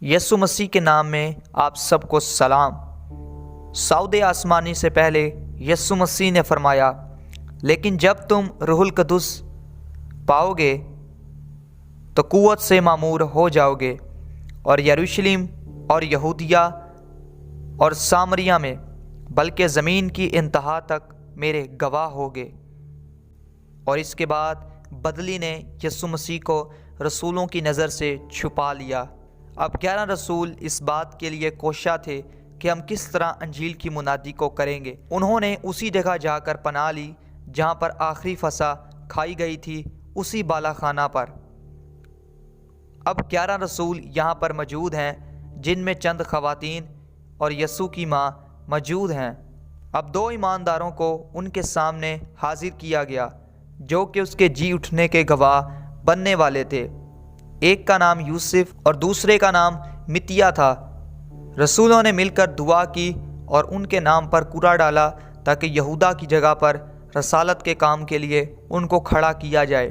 یسوع مسیح کے نام میں آپ سب کو سلام۔ سعود آسمانی سے پہلے یسوع مسیح نے فرمایا، لیکن جب تم روح القدس پاؤ گے تو قوت سے معمور ہو جاؤ گے، اور یروشلم اور یہودیہ اور سامریہ میں بلکہ زمین کی انتہا تک میرے گواہ ہوگے۔ اور اس کے بعد بدلی نے یسوع مسیح کو رسولوں کی نظر سے چھپا لیا۔ اب 11 رسول اس بات کے لیے کوشاں تھے کہ ہم کس طرح انجیل کی منادی کو کریں گے۔ انہوں نے اسی جگہ جا کر پناہ لی جہاں پر آخری فسح کھائی گئی تھی، اسی بالا خانہ پر۔ اب 11 رسول یہاں پر موجود ہیں، جن میں چند خواتین اور یسوع کی ماں موجود ہیں۔ اب 2 ایمانداروں کو ان کے سامنے حاضر کیا گیا جو کہ اس کے جی اٹھنے کے گواہ بننے والے تھے۔ ایک کا نام یوسف اور دوسرے کا نام متیہ تھا۔ رسولوں نے مل کر دعا کی اور ان کے نام پر کرا ڈالا تاکہ یہودا کی جگہ پر رسالت کے کام کے لیے ان کو کھڑا کیا جائے،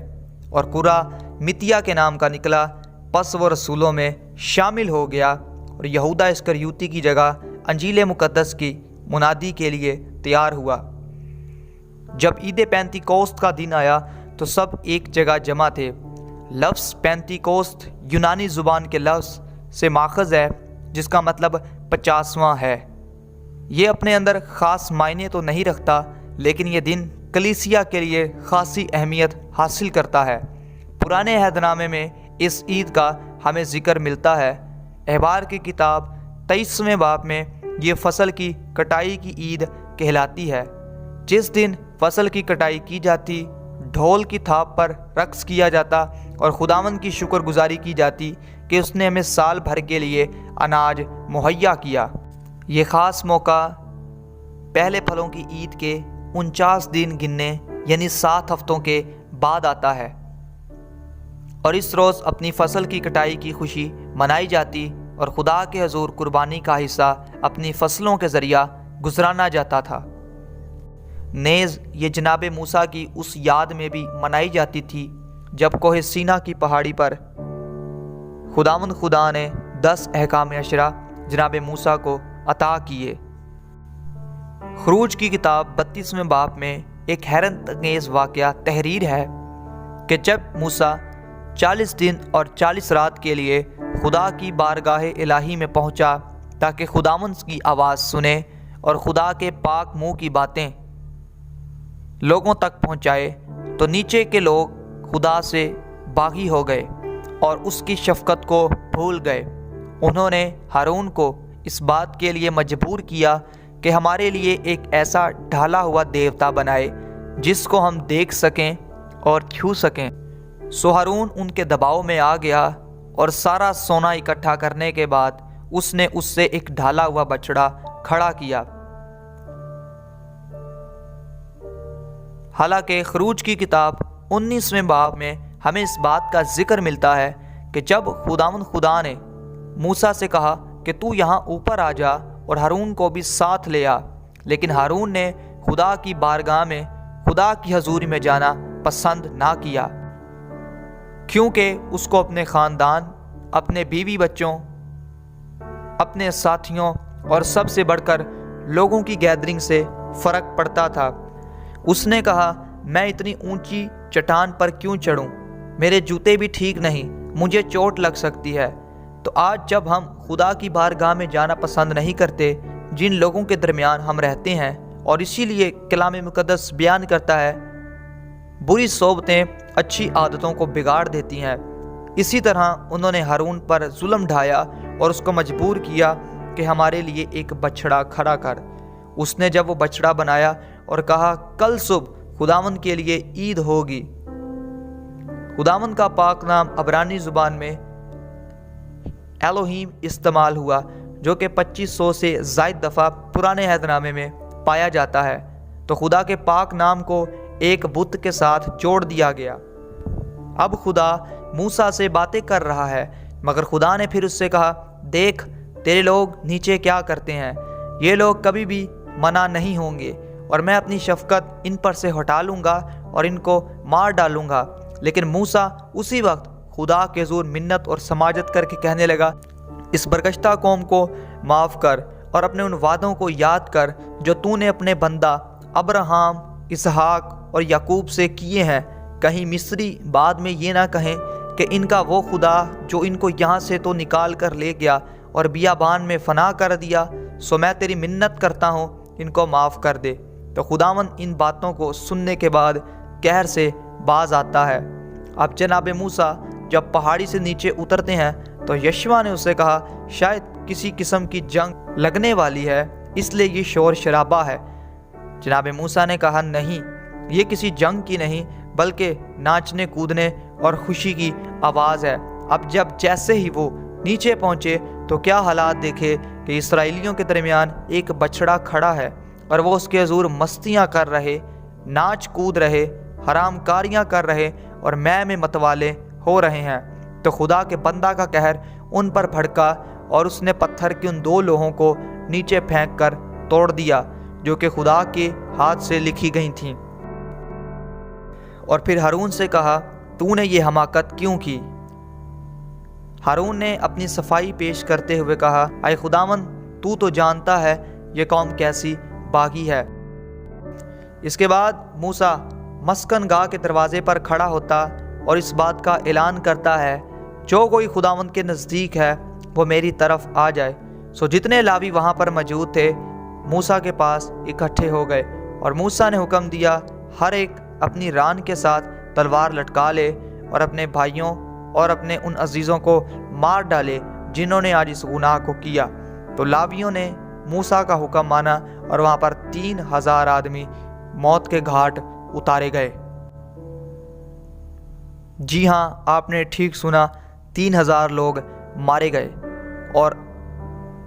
اور کرا متیہ کے نام کا نکلا۔ پس وہ رسولوں میں شامل ہو گیا اور یہودا اسکریوتی کی جگہ انجیل مقدس کی منادی کے لیے تیار ہوا۔ جب عید پینتیکوست کا دن آیا تو سب ایک جگہ جمع تھے۔ لفظ پینتیکوست یونانی زبان کے لفظ سے ماخذ ہے جس کا مطلب 50واں ہے۔ یہ اپنے اندر خاص معنی تو نہیں رکھتا، لیکن یہ دن کلیسیا کے لیے خاصی اہمیت حاصل کرتا ہے۔ پرانے عہد نامے میں اس عید کا ہمیں ذکر ملتا ہے۔ احبار کی کتاب 23ویں باب میں یہ فصل کی کٹائی کی عید کہلاتی ہے۔ جس دن فصل کی کٹائی کی جاتی، ڈھول کی تھاپ پر رقص کیا جاتا اور خداوند کی شکر گزاری کی جاتی کہ اس نے ہمیں سال بھر کے لیے اناج مہیا کیا۔ یہ خاص موقع پہلے پھلوں کی عید کے 49 دن گننے یعنی 7 ہفتوں کے بعد آتا ہے، اور اس روز اپنی فصل کی کٹائی کی خوشی منائی جاتی اور خدا کے حضور قربانی کا حصہ اپنی فصلوں کے ذریعہ گزرانا جاتا تھا۔ نیز یہ جناب موسیٰ کی اس یاد میں بھی منائی جاتی تھی جب کوہ سینا کی پہاڑی پر خداوند خدا نے 10 احکام عشرہ جناب موسیٰ کو عطا کیے۔ خروج کی کتاب 32ویں باب میں ایک حیرت انگیز واقعہ تحریر ہے کہ جب موسیٰ 40 دن اور 40 رات کے لیے خدا کی بارگاہ الہی میں پہنچا تاکہ خداوند کی آواز سنے اور خدا کے پاک منہ کی باتیں لوگوں تک پہنچائے، تو نیچے کے لوگ خدا سے باغی ہو گئے اور اس کی شفقت کو بھول گئے۔ انہوں نے ہارون کو اس بات کے لیے مجبور کیا کہ ہمارے لیے ایک ایسا ڈھالا ہوا دیوتا بنائے جس کو ہم دیکھ سکیں اور چھو سکیں۔ سو ہارون ان کے دباؤ میں آ گیا، اور سارا سونا اکٹھا کرنے کے بعد اس نے اس سے ایک ڈھالا ہوا بچڑا کھڑا کیا۔ حالانکہ خروج کی کتاب 19ویں باب میں ہمیں اس بات کا ذکر ملتا ہے کہ جب خداوند خدا نے موسیٰ سے کہا کہ تو یہاں اوپر آ جا اور ہارون کو بھی ساتھ لے آ، لیکن ہارون نے خدا کی بارگاہ میں خدا کی حضوری میں جانا پسند نہ کیا، کیونکہ اس کو اپنے خاندان، اپنے بیوی بچوں، اپنے ساتھیوں اور سب سے بڑھ کر لوگوں کی گیدرنگ سے فرق پڑتا تھا۔ اس نے کہا، میں اتنی اونچی چٹان پر کیوں چڑھوں؟ میرے جوتے بھی ٹھیک نہیں، مجھے چوٹ لگ سکتی ہے۔ تو آج جب ہم خدا کی بارگاہ میں جانا پسند نہیں کرتے جن لوگوں کے درمیان ہم رہتے ہیں، اور اسی لیے کلام مقدس بیان کرتا ہے بری صحبتیں اچھی عادتوں کو بگاڑ دیتی ہیں، اسی طرح انہوں نے ہارون پر ظلم ڈھایا اور اس کو مجبور کیا کہ ہمارے لیے ایک بچڑا کھڑا کر۔ اس نے جب وہ بچڑا بنایا اور کہا کل صبح خداوند کے لیے عید ہوگی۔ خداوند کا پاک نام عبرانی زبان میں ایلوہیم استعمال ہوا، جو کہ 2500 سے زائد دفعہ پرانے عہد نامے میں پایا جاتا ہے۔ تو خدا کے پاک نام کو ایک بت کے ساتھ جوڑ دیا گیا۔ اب خدا موسیٰ سے باتیں کر رہا ہے، مگر خدا نے پھر اس سے کہا، دیکھ تیرے لوگ نیچے کیا کرتے ہیں، یہ لوگ کبھی بھی منع نہیں ہوں گے، اور میں اپنی شفقت ان پر سے ہٹا لوں گا اور ان کو مار ڈالوں گا۔ لیکن موسیٰ اسی وقت خدا کے حضور منت اور سماجت کر کے کہنے لگا، اس برگشتہ قوم کو معاف کر اور اپنے ان وعدوں کو یاد کر جو تو نے اپنے بندہ ابراہیم، اسحاق اور یعقوب سے کیے ہیں۔ کہیں مصری بعد میں یہ نہ کہیں کہ ان کا وہ خدا جو ان کو یہاں سے تو نکال کر لے گیا اور بیابان میں فنا کر دیا، سو میں تیری منت کرتا ہوں ان کو معاف کر دے۔ تو خداوند ان باتوں کو سننے کے بعد قہر سے باز آتا ہے۔ اب جناب موسیٰ جب پہاڑی سے نیچے اترتے ہیں تو یشوع نے اسے کہا، شاید کسی قسم کی جنگ لگنے والی ہے اس لیے یہ شور شرابہ ہے۔ جناب موسیٰ نے کہا، نہیں، یہ کسی جنگ کی نہیں بلکہ ناچنے کودنے اور خوشی کی آواز ہے۔ اب جب جیسے ہی وہ نیچے پہنچے تو کیا حالات دیکھے کہ اسرائیلیوں کے درمیان ایک بچڑا کھڑا ہے اور وہ اس کے حضور مستیاں کر رہے، ناچ کود رہے، حرام کاریاں کر رہے اور میں متوالے ہو رہے ہیں۔ تو خدا کے بندہ کا قہر ان پر بھڑکا اور اس نے پتھر کی ان 2 لوحوں کو نیچے پھینک کر توڑ دیا جو کہ خدا کے ہاتھ سے لکھی گئی تھیں، اور پھر ہارون سے کہا، تو نے یہ حماقت کیوں کی؟ ہارون نے اپنی صفائی پیش کرتے ہوئے کہا، اے خداوند، تو جانتا ہے یہ قوم کیسی باغی ہے۔ اس کے بعد موسیٰ مسکن گاہ کے دروازے پر کھڑا ہوتا اور اس بات کا اعلان کرتا ہے، جو کوئی خداوند کے نزدیک ہے وہ میری طرف آ جائے۔ سو جتنے لاوی وہاں پر موجود تھے موسیٰ کے پاس اکٹھے ہو گئے، اور موسیٰ نے حکم دیا، ہر ایک اپنی ران کے ساتھ تلوار لٹکا لے اور اپنے بھائیوں اور اپنے ان عزیزوں کو مار ڈالے جنہوں نے آج اس گناہ کو کیا۔ تو لاویوں نے موسیٰ کا حکم مانا اور وہاں پر 3000 آدمی موت کے گھاٹ اتارے گئے۔ جی ہاں، آپ نے ٹھیک سنا، 3000 لوگ مارے گئے۔ اور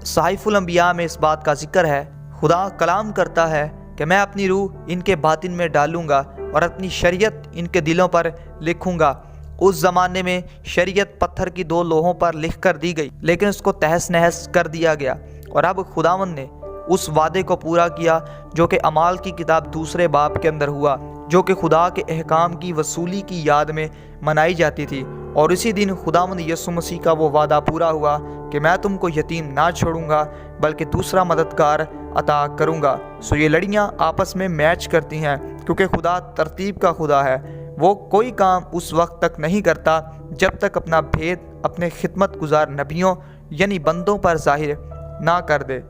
صحائف الانبیاء میں اس بات کا ذکر ہے، خدا کلام کرتا ہے کہ میں اپنی روح ان کے باطن میں ڈالوں گا اور اپنی شریعت ان کے دلوں پر لکھوں گا۔ اس زمانے میں شریعت پتھر کی 2 لوحوں پر لکھ کر دی گئی، لیکن اس کو تہس نہس کر دیا گیا، اور اب خداوند نے اس وعدے کو پورا کیا جو کہ اعمال کی کتاب 2 باب کے اندر ہوا، جو کہ خدا کے احکام کی وصولی کی یاد میں منائی جاتی تھی۔ اور اسی دن خداوند یسوع مسیح کا وہ وعدہ پورا ہوا کہ میں تم کو یتیم نہ چھوڑوں گا بلکہ دوسرا مددگار عطا کروں گا۔ سو یہ لڑیاں آپس میں میچ کرتی ہیں، کیونکہ خدا ترتیب کا خدا ہے۔ وہ کوئی کام اس وقت تک نہیں کرتا جب تک اپنا بھید اپنے خدمت گزار نبیوں یعنی بندوں پر ظاہر نہ کر دے۔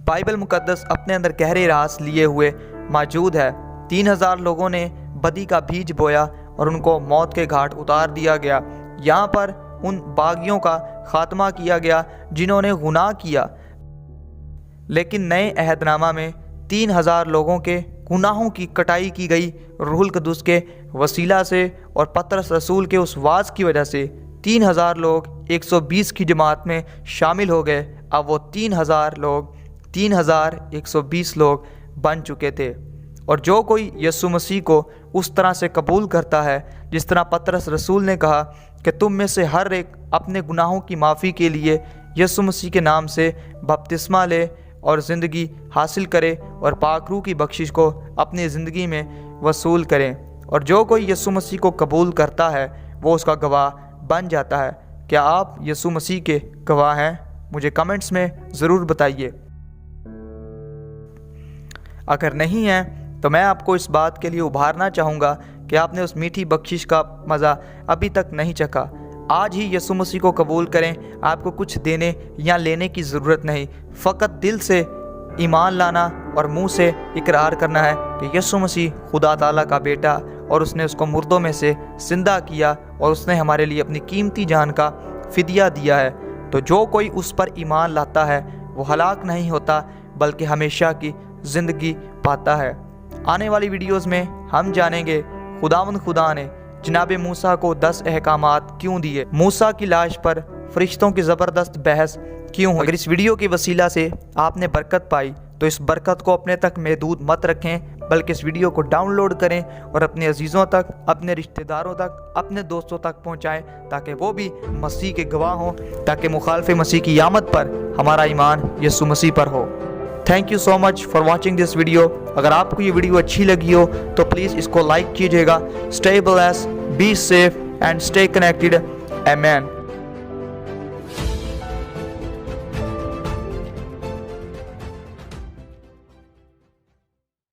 بائبل مقدس اپنے اندر گہرے راز لیے ہوئے موجود ہے۔ 3000 لوگوں نے بدی کا بیج بویا اور ان کو موت کے گھاٹ اتار دیا گیا۔ یہاں پر ان باغیوں کا خاتمہ کیا گیا جنہوں نے گناہ کیا، لیکن نئے عہد نامہ میں 3000 لوگوں کے گناہوں کی کٹائی کی گئی روح القدس کے وسیلہ سے، اور پطرس رسول کے اس واعظ کی وجہ سے 3000 لوگ 120 کی جماعت میں شامل ہو گئے۔ اب وہ 3120 لوگ بن چکے تھے۔ اور جو کوئی یسوع مسیح کو اس طرح سے قبول کرتا ہے جس طرح پطرس رسول نے کہا کہ تم میں سے ہر ایک اپنے گناہوں کی معافی کے لیے یسوع مسیح کے نام سے بپتسمہ لے اور زندگی حاصل کرے اور پاک روح کی بخشش کو اپنی زندگی میں وصول کریں، اور جو کوئی یسوع مسیح کو قبول کرتا ہے وہ اس کا گواہ بن جاتا ہے۔ کیا آپ یسوع مسیح کے گواہ ہیں؟ مجھے کمنٹس میں ضرور بتائیے۔ اگر نہیں ہیں تو میں آپ کو اس بات کے لیے ابھارنا چاہوں گا کہ آپ نے اس میٹھی بخشش کا مزہ ابھی تک نہیں چکھا۔ آج ہی یسوع مسیح کو قبول کریں۔ آپ کو کچھ دینے یا لینے کی ضرورت نہیں، فقط دل سے ایمان لانا اور منہ سے اقرار کرنا ہے کہ یسوع مسیح خدا تعالیٰ کا بیٹا، اور اس نے اس کو مردوں میں سے زندہ کیا، اور اس نے ہمارے لیے اپنی قیمتی جان کا فدیہ دیا ہے۔ تو جو کوئی اس پر ایمان لاتا ہے وہ ہلاک نہیں ہوتا بلکہ ہمیشہ کی زندگی پاتا ہے۔ آنے والی ویڈیوز میں ہم جانیں گے خدا نے جناب موسیٰ کو 10 احکامات کیوں دیے، موسیٰ کی لاش پر فرشتوں کی زبردست بحث کیوں ہوئی۔ اگر اس ویڈیو کی وسیلہ سے آپ نے برکت پائی تو اس برکت کو اپنے تک محدود مت رکھیں، بلکہ اس ویڈیو کو ڈاؤن لوڈ کریں اور اپنے عزیزوں تک، اپنے رشتہ داروں تک، اپنے دوستوں تک پہنچائیں تاکہ وہ بھی مسیح کے گواہ ہوں، تاکہ مخالف مسیح کی آمد پر ہمارا ایمان یسوع مسیح پر ہو۔ Thank you so much for watching this video. اگر آپ کو یہ ویڈیو اچھی لگی ہو تو پلیز اس کو لائک کیجیے گا۔ Stay blessed, be safe and stay connected. آمین۔